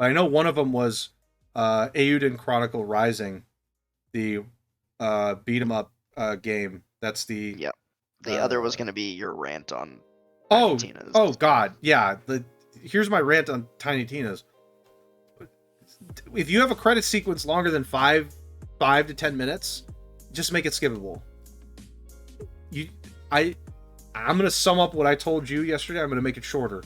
But I know one of them was Eiyuden Chronicle Rising, the beat 'em up game. That's the Yep. The other was going to be your rant on oh Tina's. oh god, yeah. Here's my rant on Tiny Tina's. If you have a credit sequence longer than 5 to 10 minutes, just make it skippable. I'm gonna sum up what I told you yesterday. I'm gonna make it shorter.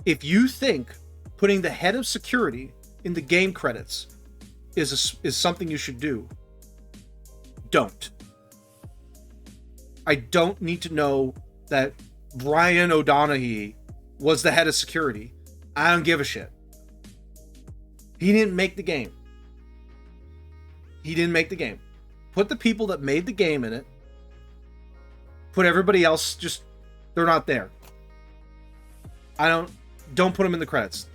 If you think putting the head of security in the game credits is something you should do, don't. I don't need to know that Brian O'Donoghue was the head of security. I don't give a shit. He didn't make the game. He didn't make the game. Put the people that made the game in it. Put everybody else, just, they're not there. Don't put them in the credits.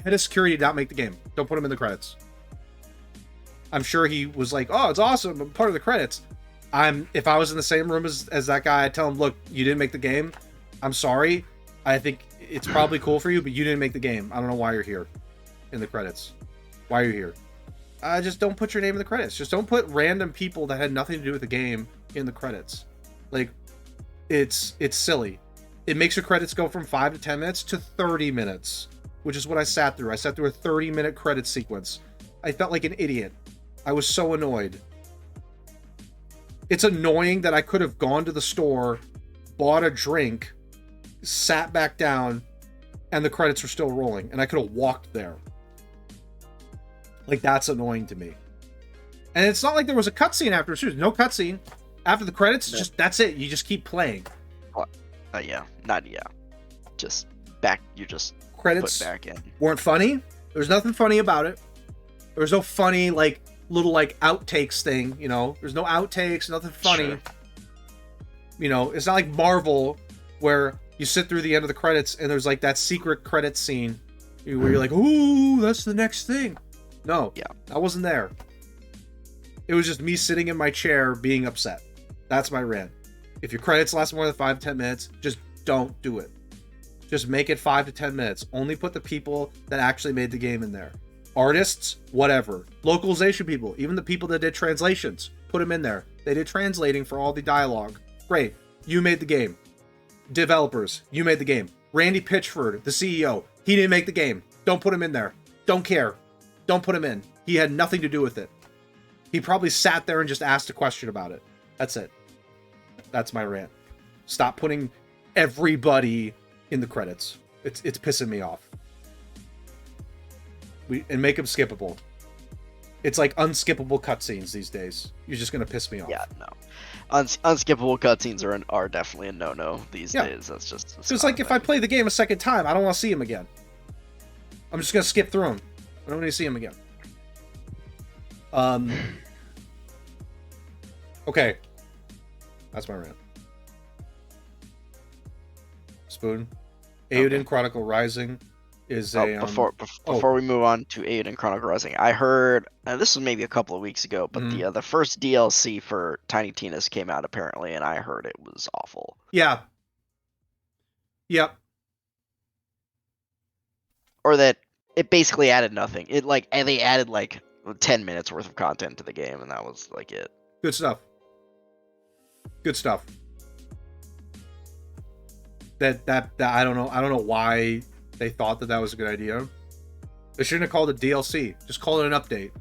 Head of security did not make the game. Don't put him in the credits. I'm sure he was like, oh, it's awesome, I'm part of the credits. If I was in the same room as that guy, I'd tell him, look, you didn't make the game. I'm sorry. I think it's probably cool for you, but you didn't make the game. I don't know why you're here in the credits. Why are you here? Just don't put your name in the credits. Just don't put random people that had nothing to do with the game in the credits. Like, it's silly. It makes your credits go from 5 to 10 minutes to 30 minutes, which is what I sat through. I sat through a 30-minute credit sequence. I felt like an idiot. I was so annoyed. It's annoying that I could have gone to the store, bought a drink, sat back down, and the credits were still rolling, and I could have walked there. Like, that's annoying to me. And it's not like there was a cutscene after. There's no cutscene. After the credits, Yeah. just that's it. You just keep playing. Just back. You just Credits put back in. weren't funny. There's nothing funny about it. There was no funny, like, little, like, outtakes thing, you know? There's no outtakes, nothing funny. Sure. You know, it's not like Marvel, where you sit through the end of the credits and there's, like, that secret credit scene where you're like, ooh, that's the next thing. No. Yeah. I wasn't there. It was just me sitting in my chair being upset. That's my rant. If your credits last more than 5 to 10 minutes, just don't do it. Just make it 5 to 10 minutes. Only put the people that actually made the game in there. Artists, whatever. Localization people, even the people that did translations, put them in there. They did translating for all the dialogue. Great. You made the game. Developers, you made the game. Randy Pitchford, the CEO, he didn't make the game. Don't put him in there. Don't care. Don't put him in. He had nothing to do with it. He probably sat there and just asked a question about it. That's it. That's my rant. Stop putting everybody in the credits. It's pissing me off. And make them skippable. It's like unskippable cutscenes these days. You're just gonna piss me off. Yeah, no. Unskippable cutscenes are definitely a no-no these days. That's just... It's like if I play the game a second time, I don't want to see him again. I'm just gonna skip through him. I don't need to see him again. Okay. That's my rant. Spoon. Eiyuden Chronicle Rising is a... Before we move on to Eiyuden Chronicle Rising, I heard... this was maybe a couple of weeks ago, but the first DLC for Tiny Tina's came out, apparently, and I heard it was awful. Yeah. Yep. Or that it basically added nothing. And they added, 10 minutes worth of content to the game, and that was, it. Good stuff. Good stuff. That I don't know why they thought that was a good idea. They shouldn't have called it DLC. Just call it an update.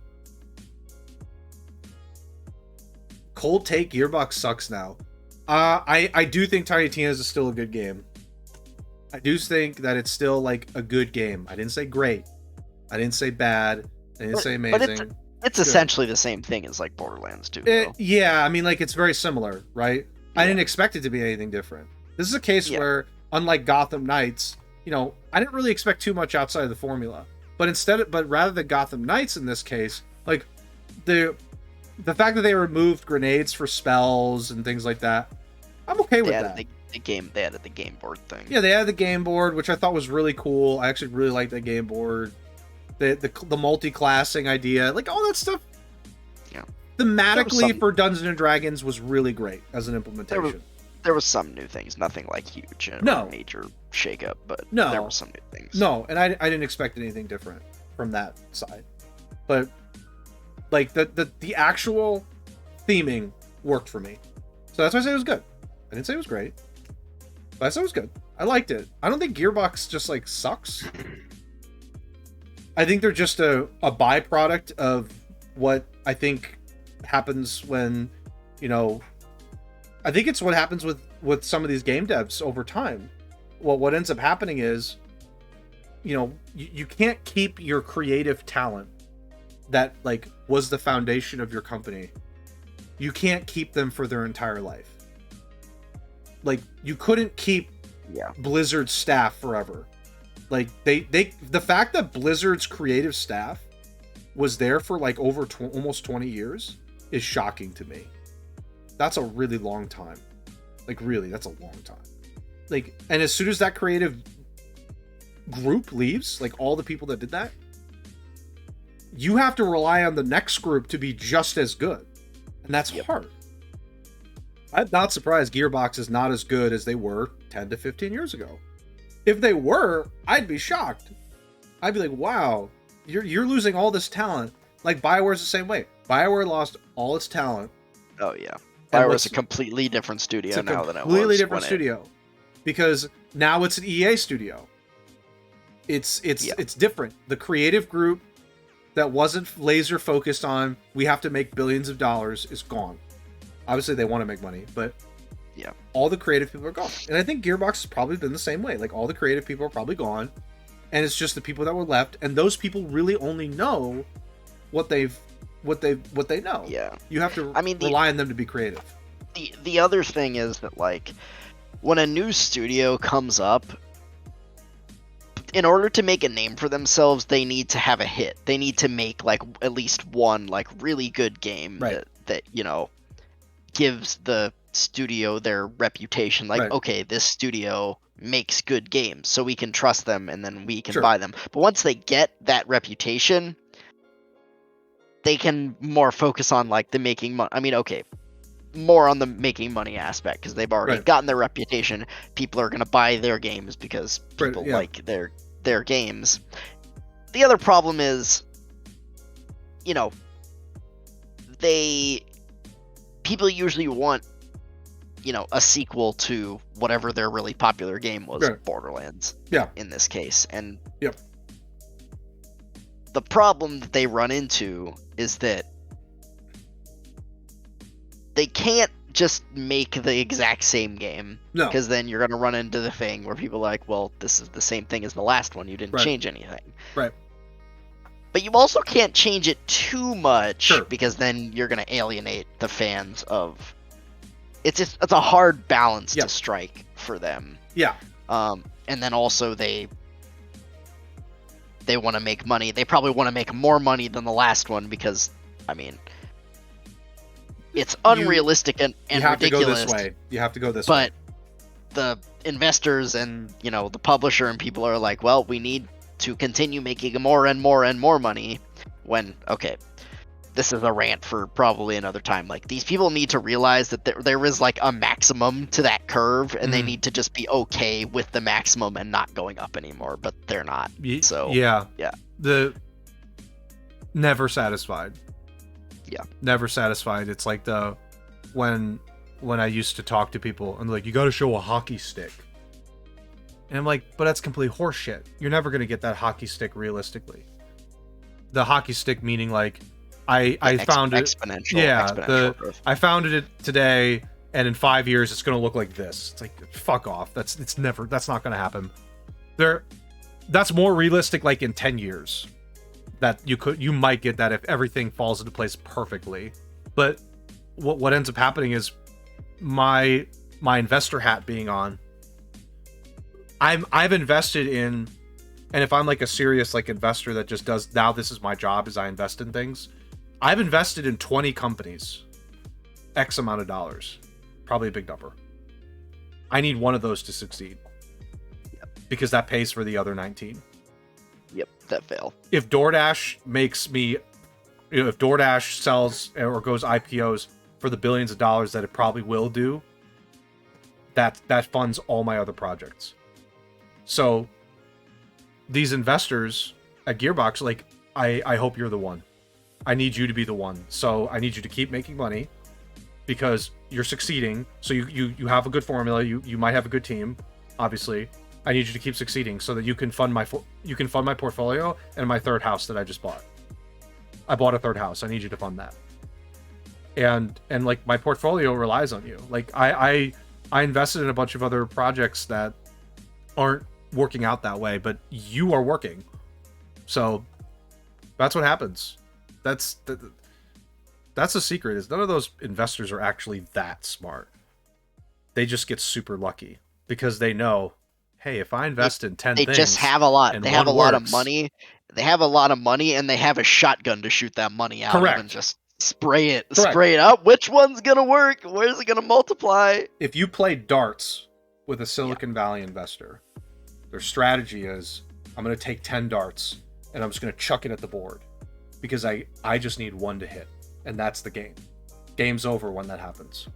Cold take, Gearbox sucks now. I do think Tiny Tina's is still a good game. I do think that it's still a good game. I didn't say great. I didn't say bad. I didn't say amazing. But it's essentially the same thing as Borderlands 2. Yeah, I mean, it's very similar, right? Yeah. I didn't expect it to be anything different. This is a case where, unlike Gotham Knights, I didn't really expect too much outside of the formula. But rather than Gotham Knights in this case, the fact that they removed grenades for spells and things like that, I'm okay with that. They added the game board thing. Yeah, they added the game board, which I thought was really cool. I actually really liked that game board. The multi-classing idea, all that stuff. Yeah. Thematically for Dungeons and Dragons was really great as an implementation. There was some new things, nothing huge, major shakeup, but there were some new things. No, and I didn't expect anything different. from that side. But like the actual theming worked for me. So that's why I say it was good. I didn't say it was great, but I said it was good. I liked it. I don't think Gearbox just like sucks. I think they're just a byproduct of what I think happens when, you know, I think it's what happens with some of these game devs over time. Well, what ends up happening is, you know, you can't keep your creative talent that like was the foundation of your company. You can't keep them for their entire life. Like you couldn't keep Blizzard's staff forever. Like the fact that Blizzard's creative staff was there for like over almost 20 years is shocking to me. That's a really long time. Like really, that's a long time. Like, and as soon as that creative group leaves, like all the people that did that, you have to rely on the next group to be just as good. And that's hard. I'm not surprised Gearbox is not as good as they were 10 to 15 years ago. If they were, I'd be shocked. I'd be like, wow, you're losing all this talent. Like BioWare's the same way. BioWare lost all its talent. Oh yeah. BioWare's a completely different studio now than it was. Completely different studio. Because now it's an EA studio. It's different. The creative group that wasn't laser focused on we have to make billions of dollars is gone. Obviously they want to make money, but yeah, all the creative people are gone. And I think Gearbox has probably been the same way. Like all the creative people are probably gone, and it's just the people that were left, and those people really only know what they know. Yeah. You have to rely on them to be creative. The other thing is that like when a new studio comes up, in order to make a name for themselves, they need to have a hit. They need to make like at least one like really good game that you know gives the studio their reputation. Like, okay, this studio makes good games, so we can trust them and then we can buy them. But once they get that reputation, they can more focus on like the making money. I mean, okay, more on the making money aspect because they've already gotten their reputation. People are going to buy their games because people like their games. The other problem is, you know, people usually want, you know, a sequel to whatever their really popular game was, Borderlands. Yeah. In this case, and the problem that they run into is that they can't just make the exact same game. No. Because then you're going to run into the thing where people are like, well, this is the same thing as the last one. You didn't change anything. Right. But you also can't change it too much because then you're going to alienate the fans of... It's a hard balance to strike for them. Yeah. And then also they want to make money. They probably want to make more money than the last one because, I mean... It's unrealistic and ridiculous. You have to go this way. You have to go this way. But the investors and, you know, the publisher and people are like, well, we need to continue making more and more and more money when, okay, this is a rant for probably another time. Like, these people need to realize that there is, like, a maximum to that curve, and they need to just be okay with the maximum and not going up anymore, but they're not. So, yeah. The never satisfied. Yeah. Never satisfied. It's like when I used to talk to people and like, you got to show a hockey stick. And I'm like, but that's complete horseshit. You're never going to get that hockey stick realistically. The hockey stick meaning like, I found it. Exponential. I founded it today, and in 5 years it's going to look like this. It's like, fuck off. That's not going to happen. That's more realistic. Like in 10 years. That you might get that if everything falls into place perfectly. But what ends up happening is my investor hat being on. I've invested in, and if I'm like a serious like investor that just does, now this is my job is I invest in things. I've invested in 20 companies, X amount of dollars, probably a big number. I need one of those to succeed because that pays for the other 19. Yep, that fail. If DoorDash if DoorDash sells or goes IPOs for the billions of dollars that it probably will do, that funds all my other projects. So these investors at Gearbox, like, I hope you're the one. I need you to be the one. So I need you to keep making money because you're succeeding. So you have a good formula. You might have a good team, obviously. I need you to keep succeeding so that you can fund my portfolio and my third house that I just bought. I bought a third house. I need you to fund that. And like my portfolio relies on you. Like I invested in a bunch of other projects that aren't working out that way, but you are working. So that's what happens. That's the secret, is none of those investors are actually that smart. They just get super lucky because they know, hey, if I invest in 10 things, they just have a lot. They have a lot of money. They have a lot of money, and they have a shotgun to shoot that money out of and just spray it. Correct. Spray it up. Which one's gonna work? Where's it gonna multiply? If you play darts with a Silicon Valley investor, their strategy is, I'm gonna take 10 darts and I'm just gonna chuck it at the board because I just need one to hit, and that's the game. Game's over when that happens.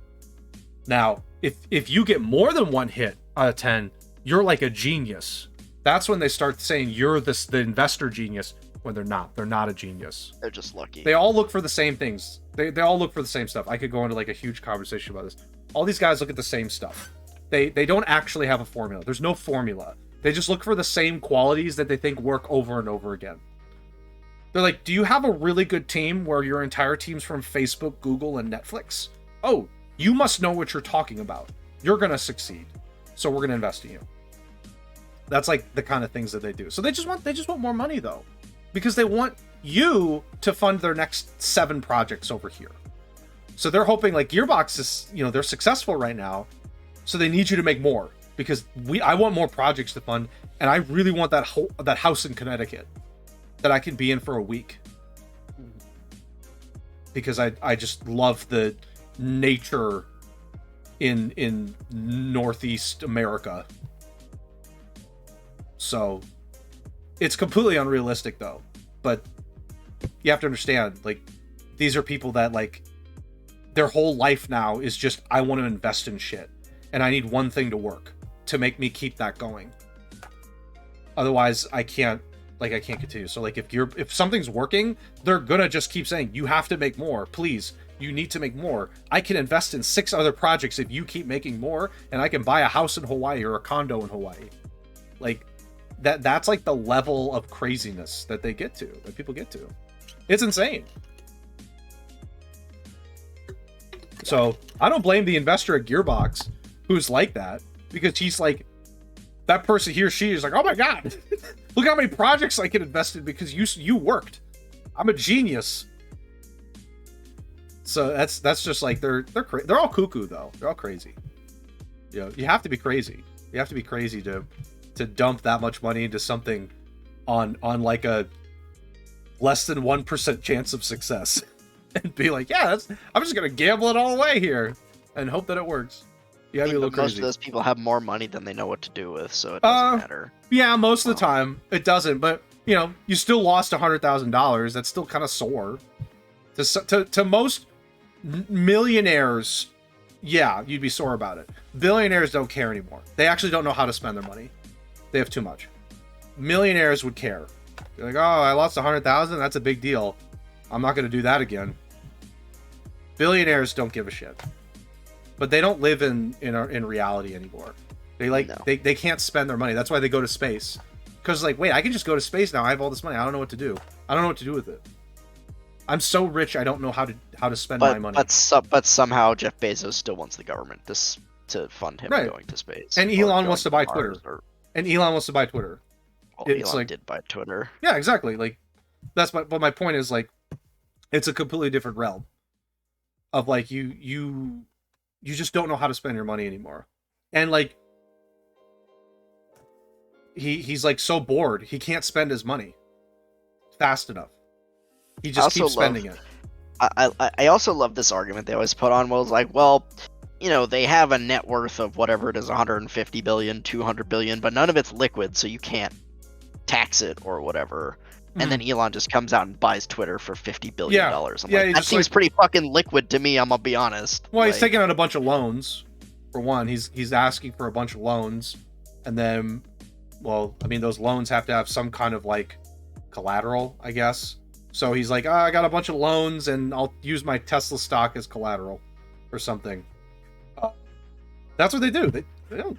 Now, if you get more than one hit out of 10, you're like a genius. That's when they start saying you're the investor genius, when they're not. They're not a genius. They're just lucky. They all look for the same things. They all look for the same stuff. I could go into like a huge conversation about this. All these guys look at the same stuff. They don't actually have a formula. There's no formula. They just look for the same qualities that they think work over and over again. They're like, do you have a really good team where your entire team's from Facebook, Google, and Netflix? Oh, you must know what you're talking about. You're going to succeed. So we're going to invest in you. That's like the kind of things that they do. So they just want more money though, because they want you to fund their next 7 projects over here. So they're hoping, like, Gearbox is, they're successful right now. So they need you to make more because I want more projects to fund. And I really want that house in Connecticut that I can be in for a week. Because I just love the nature in Northeast America. So it's completely unrealistic though. But you have to understand, like, these are people that, like, their whole life now is just, I want to invest in shit. And I need one thing to work to make me keep that going. Otherwise, I can't continue. So, like, if something's working, they're gonna just keep saying, you have to make more, please. You need to make more. I can invest in 6 other projects if you keep making more, and I can buy a house in Hawaii or a condo in Hawaii. Like, that's like the level of craziness that people get to. It's insane. So I don't blame the investor at Gearbox who's like that, because he's like, that person, he or she is like, oh my god, look how many projects I can invest in because you worked. I'm a genius. So that's just like, they're all cuckoo though. They're all crazy. You have to be crazy. You have to be crazy to dump that much money into something on like a less than 1% chance of success and be like, yeah, I'm just gonna gamble it all away here and hope that it works. You gotta be a little crazy. Most of those people have more money than they know what to do with, so it doesn't matter. Yeah, most of the time it doesn't, but you still lost $100,000. That's still kind of sore. To most millionaires, yeah, you'd be sore about it. Billionaires don't care anymore. They actually don't know how to spend their money. They have too much. Millionaires would care. They're like, oh, I lost 100,000. That's a big deal. I'm not going to do that again. Billionaires don't give a shit. But they don't live in reality anymore. They can't spend their money. That's why they go to space. Because, like, wait, I can just go to space now. I have all this money. I don't know what to do. I don't know what to do with it. I'm so rich. I don't know how to spend my money. But somehow Jeff Bezos still wants the government to fund him going to space. And Elon wants to buy Twitter. And Elon wants to buy Twitter. Well, Elon did buy Twitter. Yeah, exactly. Like, but my point is, like, it's a completely different realm of, like, you just don't know how to spend your money anymore. And, like, he's like so bored he can't spend his money fast enough. He just keeps spending it. I also love this argument they always put on. Well, it's like, well, they have a net worth of whatever it is, 150 billion, 200 billion, but none of it's liquid, so you can't tax it or whatever. And then Elon just comes out and buys Twitter for $50 billion. I'm like, that seems pretty fucking liquid to me, I'm gonna be honest. Well, he's taking out a bunch of loans. For one, he's asking for a bunch of loans. And then, well, I mean, those loans have to have some kind of, like, collateral, I guess. So he's like, I got a bunch of loans, and I'll use my Tesla stock as collateral or something. That's what they do.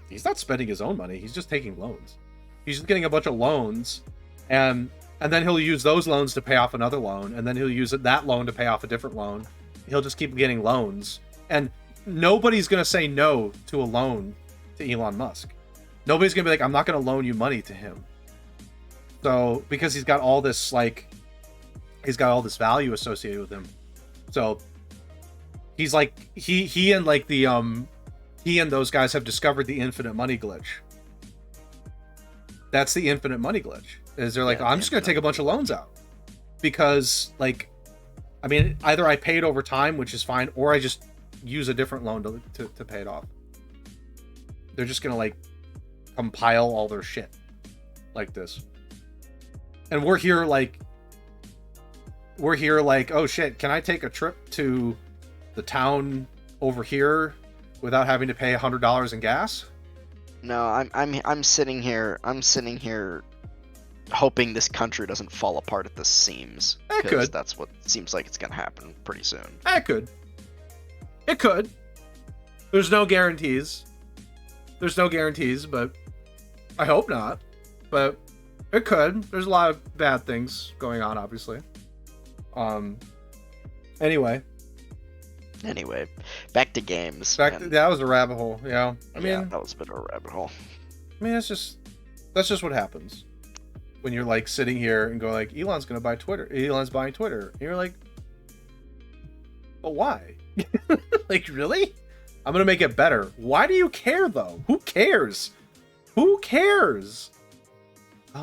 He's not spending his own money. He's just taking loans. He's just getting a bunch of loans, and then he'll use those loans to pay off another loan, and then he'll use that loan to pay off a different loan. He'll just keep getting loans, and nobody's going to say no to a loan to Elon Musk. Nobody's going to be like, I'm not going to loan you money to him. So, because he's got all this, like, he's got all this value associated with him. So, he's like, he and, like, he and those guys have discovered the infinite money glitch. That's the infinite money glitch. Is they're like, I'm just going to take a bunch of loans out. Because, like, I mean, either I pay it over time, which is fine, or I just use a different loan to pay it off. They're just going to, like, compile all their shit like this. And we're here like, oh shit, can I take a trip to the town over here without having to pay $100 in gas? No, I'm sitting here hoping this country doesn't fall apart at the seams. It could. That's what seems like it's gonna happen pretty soon. It could. It could. There's no guarantees. But I hope not. But it could. There's a lot of bad things going on, obviously. Anyway, back to games. That was a rabbit hole. Yeah, I mean, that was a bit of a rabbit hole. I mean, that's just what happens when you're like sitting here and go like, Elon's gonna buy Twitter. Elon's buying Twitter. And you're like, but why? Like, really? I'm gonna make it better. Why do you care though? Who cares? Oh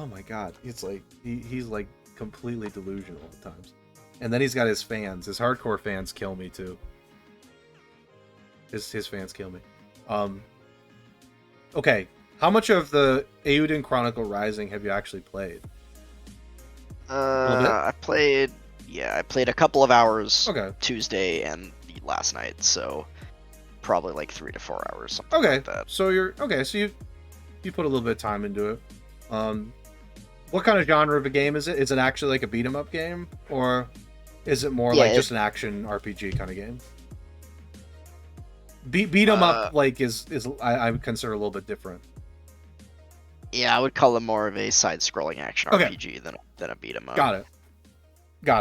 my god, it's like he's like completely delusional at times. And then he's got his fans. His hardcore fans kill me too. His fans kill me. Okay, how much of the Eiyuden Chronicle Rising have you actually played? I played a couple of hours. Okay. Tuesday and last night, so probably like 3 to 4 hours, something like that. So you put a little bit of time into it. What kind of genre of a game is it? Is it actually like a beat 'em up game, or is it more like just an action RPG kind of game? Beat 'em up like is I would consider a little bit different. Yeah, I would call it more of a side-scrolling action RPG than a beat 'em up. Got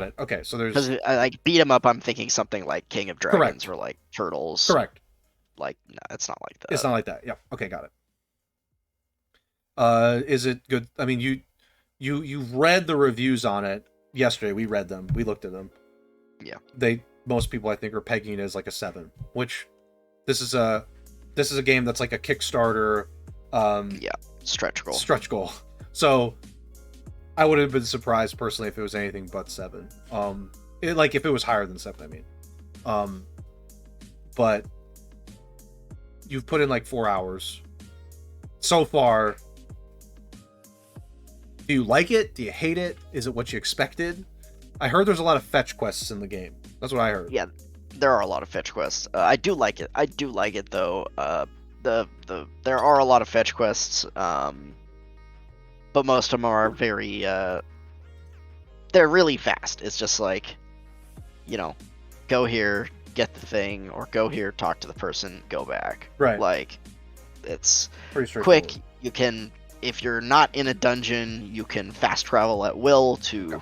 it. Okay, so there's because like beat 'em up, I'm thinking something like King of Dragons or like Turtles. Correct. Like, no, it's not like that. It's not like that. Yep. Okay, got it. Is it good? I mean, you read the reviews on it yesterday. We read them. We looked at them. Yeah. Most people I think are pegging it as like a 7, which this is a game that's like a Kickstarter. Stretch goal. So I would have been surprised personally if it was anything but 7. If it was higher than 7, I mean. But you've put in like 4 hours so far. Do you like it? Do you hate it? Is it what you expected? I heard there's a lot of fetch quests in the game. That's what I heard. Yeah, there are a lot of fetch quests. I do like it. I do like it though. There are a lot of fetch quests, but most of them are very. They're really fast. It's just like, go here, get the thing, or go here, talk to the person, go back. Right. Like, it's pretty straightforward. Quick. You can, if you're not in a dungeon, you can fast travel at will to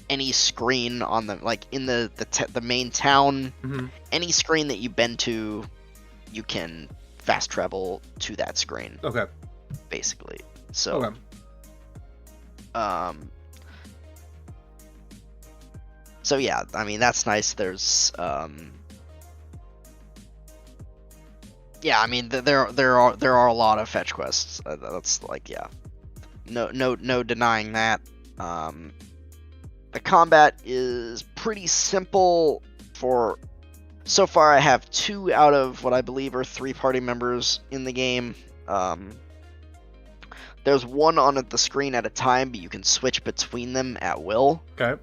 any screen on the in the main town. Mm-hmm. Any screen that you've been to, you can fast travel to that screen. Okay. Basically. So. Okay. So yeah, I mean that's nice. There's yeah, I mean there are a lot of fetch quests. That's like, yeah, no denying that. The combat is pretty simple. So far I have 2 out of what I believe are 3 party members in the game. There's one on the screen at a time, but you can switch between them at will. Okay.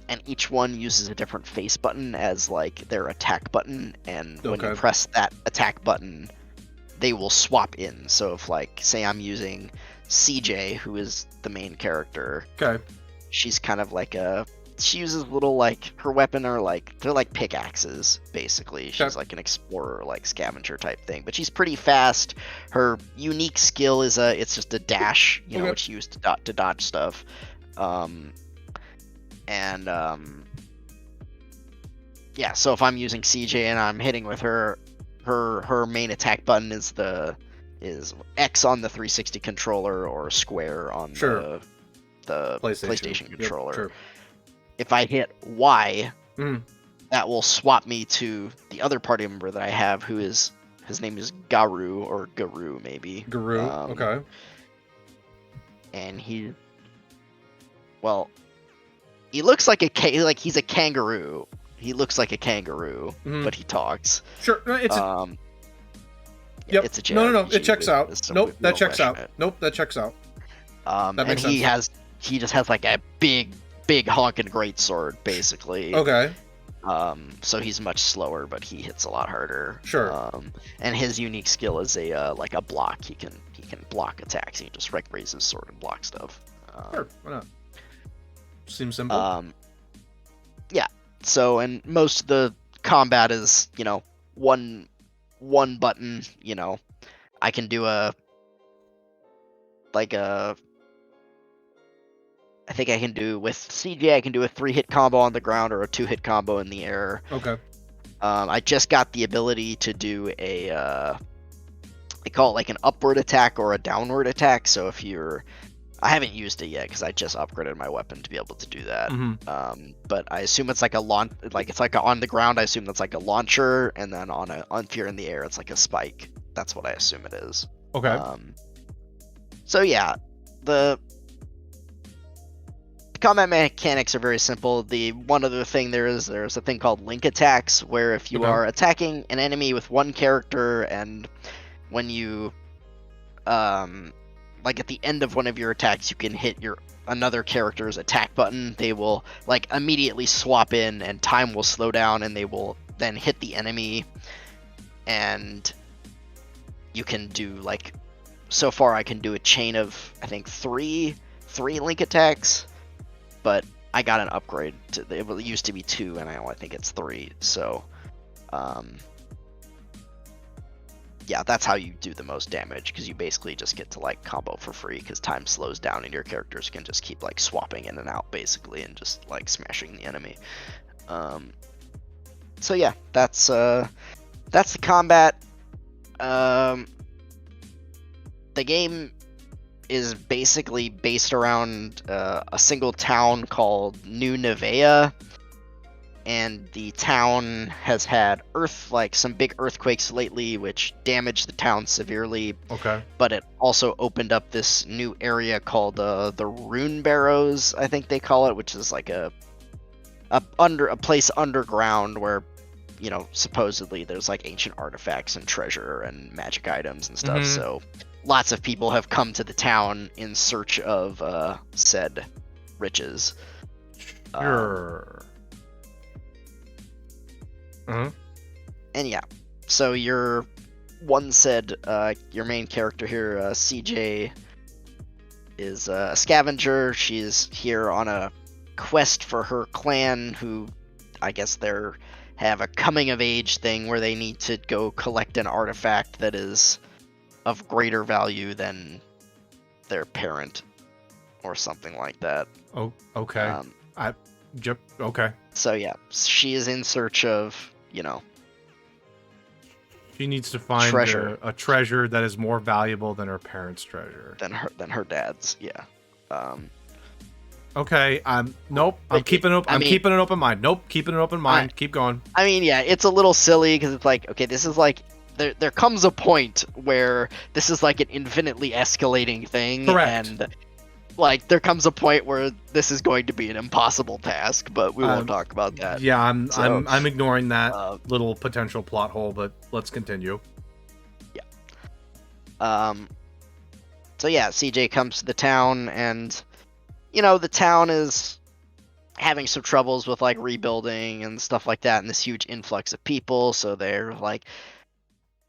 And each one uses a different face button as like their attack button, and when you press that attack button, they will swap in. So if, like, say I'm using CJ, who is the main character. Okay. She's kind of like she uses little, like, her weapon are like, they're like pickaxes, basically. She's like an explorer, like scavenger type thing, but she's pretty fast. Her unique skill is it's just a dash, you know, which you use to dodge stuff. Yeah, so if I'm using CJ and I'm hitting with her main attack button is X on the 360 controller or square on the PlayStation controller. Sure. If I hit Y, that will swap me to the other party member that I have, his name is Garu, or Garu maybe. Garu, okay. And he looks like he's a kangaroo. He looks like a kangaroo, but he talks. Sure, it's it's a JRPG. No, it checks out. Nope, that checks out. Nope, that checks out. That makes sense. He just has like a big honking greatsword, basically. Okay. So he's much slower, but he hits a lot harder. Sure. And his unique skill is a block. He can block attacks. He can just raise his sword and block stuff. Sure, why not? Seems simple. Yeah. So, and most of the combat is, you know, one button. You know, I can do I think I can do with CJ. I can do a 3-hit combo on the ground or a 2-hit combo in the air. Okay. I just got the ability to do they call it like an upward attack or a downward attack. So if I haven't used it yet because I just upgraded my weapon to be able to do that. But I assume it's like on the ground. I assume that's like a launcher, and then if you're in the air, it's like a spike. That's what I assume it is. Okay. So yeah, the combat mechanics are very simple. The one other thing there's a thing called link attacks, where if you are attacking an enemy with one character, and when you like at the end of one of your attacks, you can hit another character's attack button. They will like immediately swap in, and time will slow down, and they will then hit the enemy. And you can do like, so far I can do a chain of I think three link attacks, but I got an upgrade it used to be 2, and I think it's 3. So yeah, that's how you do the most damage, because you basically just get to like combo for free because time slows down and your characters can just keep like swapping in and out basically and just like smashing the enemy. So yeah, that's the combat. The game is basically based around a single town called New Nevea, and the town has had some big earthquakes lately, which damaged the town severely. Okay. But it also opened up this new area called the Rune Barrows, I think they call it, which is like a place underground where, you know, supposedly there's like ancient artifacts and treasure and magic items and stuff. So lots of people have come to the town in search of said riches. Sure. And yeah, so your main character here, CJ, is a scavenger. She's here on a quest for her clan, who I guess have a coming of age thing where they need to go collect an artifact that is of greater value than their parent or something like that. Oh, okay. Okay. So yeah, she is in search of, you know, she needs to find a treasure that is more valuable than her parents' treasure. Than her dad's, yeah. Okay, nope. I'm keeping an open mind. Nope, keeping an open mind. Keep going. I mean, yeah, it's a little silly because it's like, okay, this is like there comes a point where this is like an infinitely escalating thing. Correct. And like there comes a point where this is going to be an impossible task, but we won't talk about that. Yeah, I'm ignoring that little potential plot hole, but let's continue. Yeah. So yeah, CJ comes to the town, and you know, the town is having some troubles with like rebuilding and stuff like that, and this huge influx of people. So they're like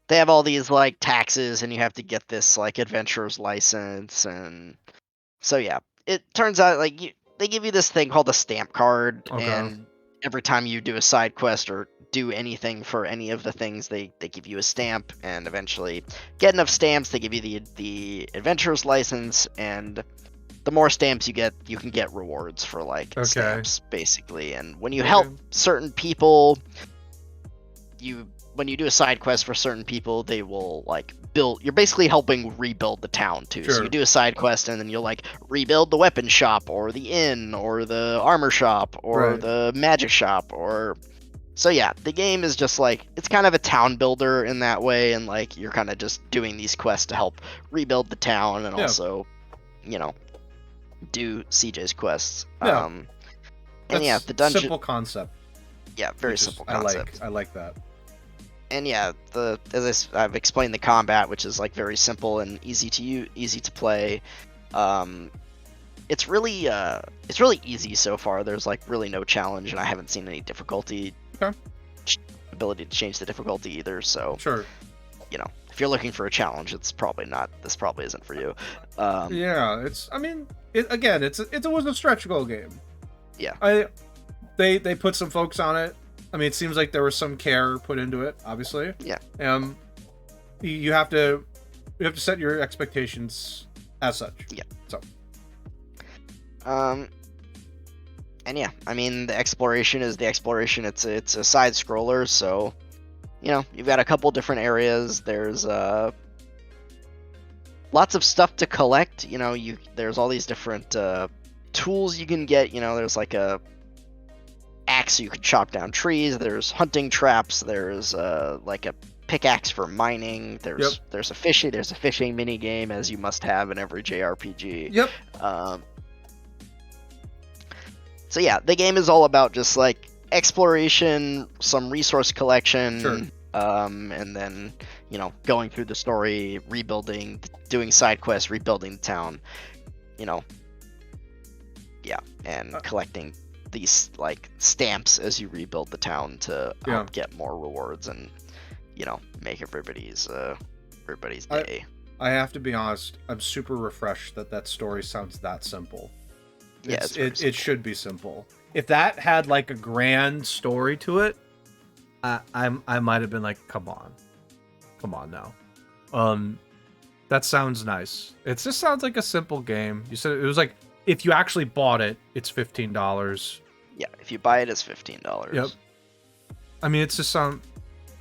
they have all these like taxes, and you have to get this like adventurer's license, and so yeah, it turns out like they give you this thing called a stamp card, Okay. and every time you do a side quest or do anything for any of the things, they give you a stamp, and eventually get enough stamps, they give you the adventurer's license, and the more stamps you get, you can get rewards for like stamps basically. And when you help certain people, when you do a side quest for certain people, they will like build. You're basically helping rebuild the town too. Sure. So you do a side quest, and then you'll like rebuild the weapon shop, or the inn, or the armor shop, or the magic shop, or. So yeah, the game is just like, it's kind of a town builder in that way, and like you're kind of just doing these quests to help rebuild the town, and also, you know, do CJ's quests. Yeah. And yeah, the dungeon. Simple concept. Yeah, very simple concept. I like that. And yeah, I've explained the combat, which is like very simple and easy to play. It's really easy so far. There's like really no challenge, and I haven't seen any difficulty. Ability to change the difficulty either. So sure, you know, if you're looking for a challenge, it's probably not. This probably isn't for you. Yeah, it's. I mean, it was a stretch goal game. Yeah. They put some folks on it. I mean, it seems like there was some care put into it. Obviously. Yeah. You have to set your expectations as such. Yeah. So. And yeah, I mean, the exploration is the exploration. It's a side scroller, so you know, you've got a couple different areas. There's lots of stuff to collect. You know, there's all these different tools you can get. You know, there's like a axe so you can chop down trees. There's hunting traps. There's like a pickaxe for mining. There's a fishing mini game, as you must have in every JRPG. Yep. So yeah, the game is all about just like exploration, some resource collection, sure. And then, you know, going through the story, rebuilding, doing side quests, rebuilding the town, you know, yeah, and collecting these like stamps as you rebuild the town to get more rewards and, you know, make everybody's day. I have to be honest, I'm super refreshed that story sounds that simple. Yeah, it should be simple. If that had like a grand story to it, I might have been like, come on now. That sounds nice. It just sounds like a simple game. You said it was like, if you actually bought it, it's $15. Yeah, if you buy it, it's $15. Yep. I mean, it's a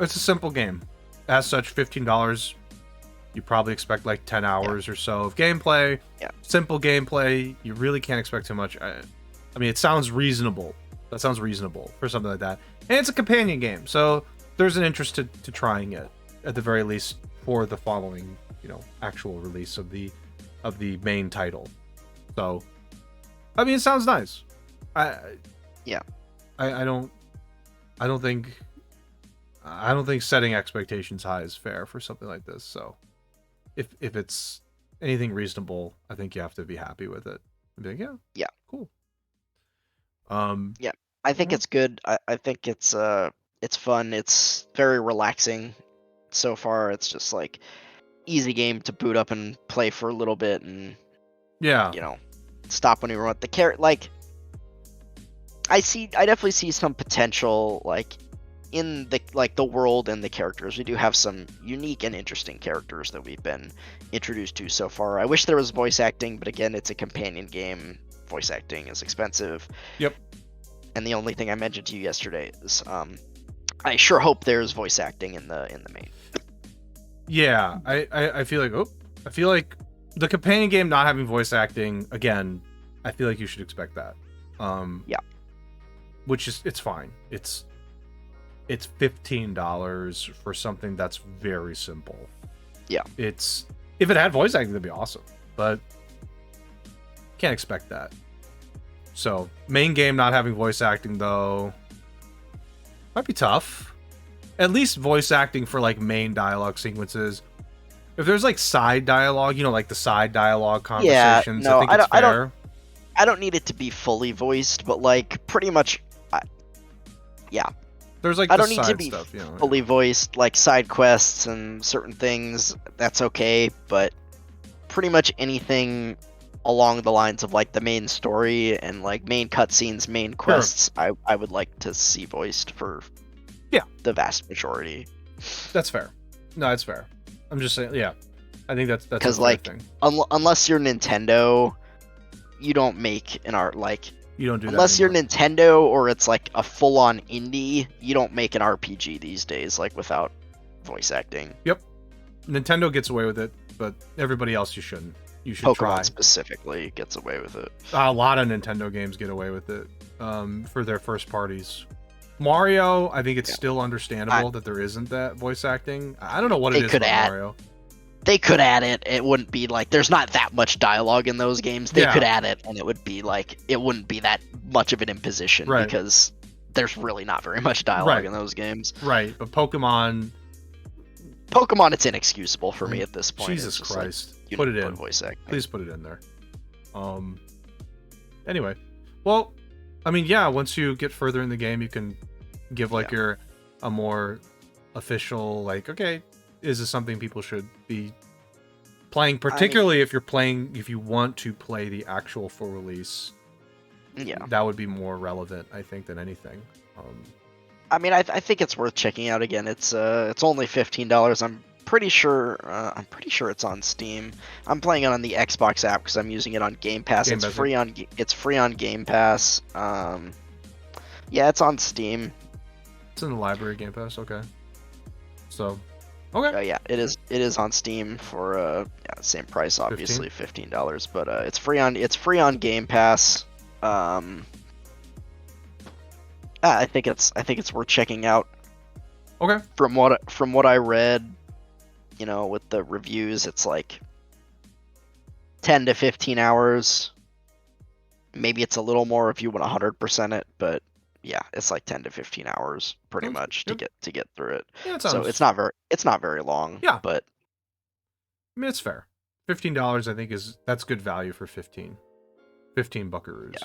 simple game. As such, $15. You probably expect like 10 hours or so of gameplay. Yeah. Simple gameplay. You really can't expect too much. I mean, it sounds reasonable. That sounds reasonable for something like that. And it's a companion game, so there's an interest to trying it at the very least for the following, you know, actual release of the main title. So, I mean, it sounds nice. I don't think setting expectations high is fair for something like this. So, if it's anything reasonable, I think you have to be happy with it. And be like, yeah, cool. Yeah, I think it's good. I think it's fun. It's very relaxing. So far, it's just like easy game to boot up and play for a little bit, and you know, stop when you want the like. I definitely see some potential like in the world and the characters. We do have some unique and interesting characters that we've been introduced to so far. I wish there was voice acting, but again, it's a companion game. Voice acting is expensive. Yep. And the only thing I mentioned to you yesterday is I sure hope there's voice acting in the main. Yeah, I feel like the companion game not having voice acting, again, I feel like you should expect that. Yeah. Which is, it's fine. It's $15 for something that's very simple. Yeah. If it had voice acting, that'd be awesome. But can't expect that. So, main game not having voice acting, though, might be tough. At least voice acting for, like, main dialogue sequences. If there's, like, side dialogue, you know, like the side dialogue conversations, I think it's fair. I don't need it to be fully voiced, but, like, pretty much, yeah. There's like I the don't need to side be stuff, you know. fully voiced, like side quests and certain things. That's okay, but pretty much anything along the lines of like the main story and like main cutscenes, main quests, I would like to see voiced for the vast majority. That's fair. No, it's fair. I'm just saying, yeah. I think that's because a fair like thing. Unless you're Nintendo, you don't make an art like. You don't do unless that you're Nintendo or it's like a full-on indie, you don't make an RPG these days like without voice acting. Yep. Nintendo gets away with it, but everybody else you shouldn't. You should Pokemon try. specifically gets away with it. A lot of Nintendo games get away with it for their first parties. Mario, I think it's still understandable that there isn't that voice acting. I don't know what it is about Mario. They could add it. It wouldn't be like there's not that much dialogue in those games. They could add it, and it would be like it wouldn't be that much of an imposition because there's really not very much dialogue in those games. Right, but Pokemon, it's inexcusable for me at this point. Jesus Christ, like, put it in. Voice acting. Please put it in there. Anyway, well, I mean, yeah. Once you get further in the game, you can give like a more official like, okay, is this something people should be playing, particularly if you want to play the actual full release. That would be more relevant, I think, than anything. I mean, I think it's worth checking out again. It's only $15. I'm pretty sure it's on Steam. I'm playing it on the Xbox app because I'm using it on Game Pass. It's free on Game Pass. Yeah, it's on Steam. It's in the library, Game Pass. Okay. So, okay. Yeah, it is on Steam for same price, obviously, $15. But it's free on Game Pass. I think it's worth checking out. Okay. From what I read, with the reviews, it's like 10 to 15 hours. Maybe it's a little more if you want 100% it, but yeah, it's like 10 to 15 hours pretty much to get through it. Yeah, so it's not very long. Yeah, but I mean, it's fair. $15, I think, that's good value for 15 buckaroos.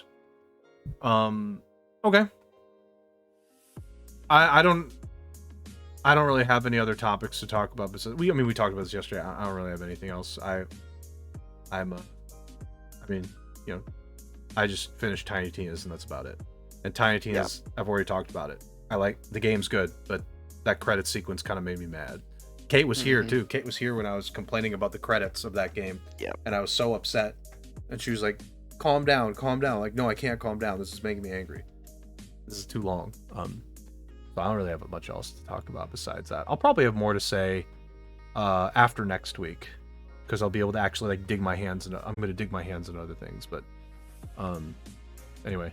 Yeah. Okay. I don't really have any other topics to talk about. We talked about this yesterday. I don't really have anything else. I just finished Tiny Tina's and that's about it. And Tiny Tina's, I've already talked about it. I like the game's good, but that credit sequence kind of made me mad. Kate was here too. Kate was here when I was complaining about the credits of that game. Yeah. And I was so upset. And she was like, calm down. Like, no, I can't calm down. This is making me angry. This is too long. So I don't really have much else to talk about besides that. I'll probably have more to say after next week, because I'll be able to actually like dig my hands into. I'm going to dig my hands into other things, but anyway.